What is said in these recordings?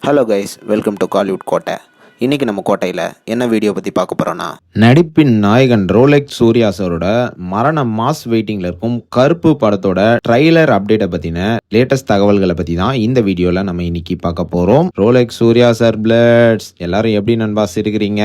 Hello guys, welcome to Kollywood கோட்டை. இன்றைக்கி நம்ம கோட்டையில் என்ன வீடியோ பற்றி பார்க்க போகிறோன்னா, நடிப்பின் நாயகன் ரோலெக்ஸ் சூர்யா சாரோட மரண மாஸ் வெயிட்டிங்கில் இருக்கும் கருப்பு படத்தோட ட்ரைலர் அப்டேட்டை பற்றின லேட்டஸ்ட் தகவல்களை பற்றி தான் இந்த வீடியோவில் நம்ம இன்னைக்கு பார்க்க போகிறோம். ரோலெக்ஸ் சூர்யா சார் பிளட்ஸ் எல்லாரும் எப்படி நண்பாஸ் இருக்கிறீங்க?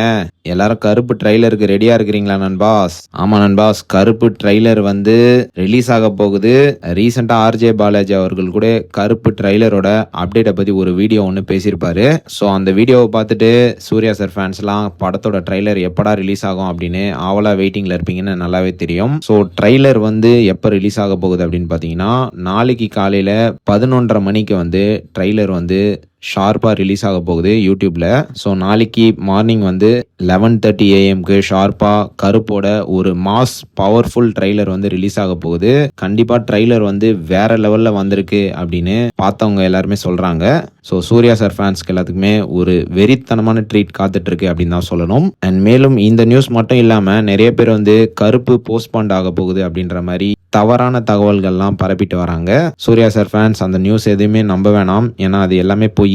எல்லாரும் கருப்பு ட்ரைலருக்கு ரெடியாக இருக்கிறீங்களா நண்பாஸ்? ஆமாம் நண்பாஸ், கருப்பு ட்ரைலர் வந்து ரிலீஸ் ஆக போகுது. ரீசெண்டாக ஆர்ஜே பாலாஜி அவர்கள் கூட கருப்பு ட்ரைலரோட அப்டேட்டை பற்றி ஒரு வீடியோ ஒன்று பேசியிருப்பாரு. ஸோ அந்த வீடியோவை பார்த்துட்டு சூர்யா சார் ஃபேன்ஸ்லாம் படத்தோட ட்ரைலர் எப்படா ரிலீஸ் ஆகும் அப்படின்னு ஆவலா வெயிட்டிங்ல இருப்பீங்கன்னு நல்லாவே தெரியும். ஸோ ட்ரைலர் வந்து எப்போ ரிலீஸ் ஆக போகுது அப்படின்னு பார்த்தீங்கன்னா, நாளைக்கு காலையில் 11:30 மணிக்கு வந்து ட்ரைலர் வந்து ஷார்ப்பாக ரிலீஸ் ஆக போகுது யூடியூப்ல. ஸோ நாளைக்கு மார்னிங் வந்து 11:30 AM ஷார்ப்பாக கருப்போட ஒரு மாஸ் பவர்ஃபுல் ட்ரைலர் வந்து ரிலீஸ் ஆக போகுது. கண்டிப்பாக ட்ரைலர் வந்து வேற லெவலில் வந்திருக்கு அப்படின்னு பார்த்தவங்க எல்லாருமே சொல்கிறாங்க. ஸோ சூர்யா சார் ஃபேன்ஸ்க்கு எல்லாத்துக்குமே ஒரு வெறித்தனமான ட்ரீட் காத்துட்டு இருக்கு அப்படின்னு தான் சொல்லணும். அண்ட் மேலும் இந்த நியூஸ் மட்டும் இல்லாமல் நிறைய பேர் வந்து கருப்பு போஸ்ட்பாண்ட் ஆக போகுது அப்படின்ற மாதிரி தவறான தகவல்கள்லாம் பரப்பிட்டு வராங்க. சூர்யா சார் ஃபேன்ஸ் அந்த நியூஸ் எதுவுமே நம்ப வேணாம், ஏன்னா அது எல்லாமே போய்.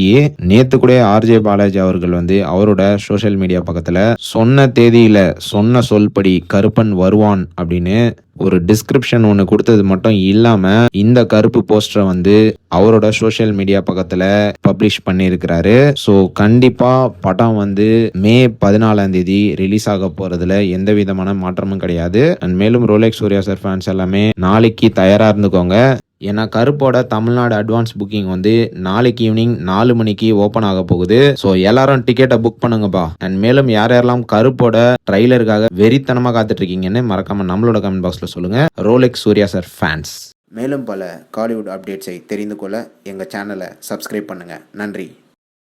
நேத்து கூட ஆர்ஜே பாலாஜி அவர்கள் வந்து அவரோட சோஷியல் மீடியா பக்கத்துல சொன்ன தேதியில சொன்ன சொல்படி கருப்பன் வருவான் அப்படின்னு ஒரு டிஸ்கிரிப்ஷன் ஒன்று கொடுத்தது மட்டும் இல்லாம இந்த கருப்பு போஸ்டரை வந்து அவரோட சோஷியல் மீடியா பக்கத்துல பப்ளிஷ் பண்ணியிருக்கிறாரு. ஸோ கண்டிப்பா படம் வந்து மே 14 ரிலீஸ் ஆக போறதுல எந்த விதமான மாற்றமும் கிடையாது. அண்ட் மேலும் ரோலெக்ஸ் சூர்யா சார் ஃபேன்ஸ் எல்லாமே நாளைக்கு தயாரா இருந்துக்கோங்க. ஏன்னா கருப்போட தமிழ்நாடு அட்வான்ஸ் புக்கிங் வந்து நாளைக்கு ஈவினிங் 4 மணிக்கு ஓப்பன் ஆக போகுது. ஸோ எல்லாரும் டிக்கெட்டை புக் பண்ணுங்கப்பா. அண்ட் மேலும் யாரெல்லாம் கருப்போட ட்ரைலருக்காக வெறித்தனமாக காத்துட்டு இருக்கீங்கன்னு மறக்காம நம்மளோட கமெண்ட் பாக்ஸ்ல சொல்லுங்க. Rolex Suriya sir fans. மேலும் பல காலிவுட் அப்டேட்ஸை தெரிந்து கொள்ள எங்கள் சேனலை சப்ஸ்கிரைப் பண்ணுங்கள். நன்றி.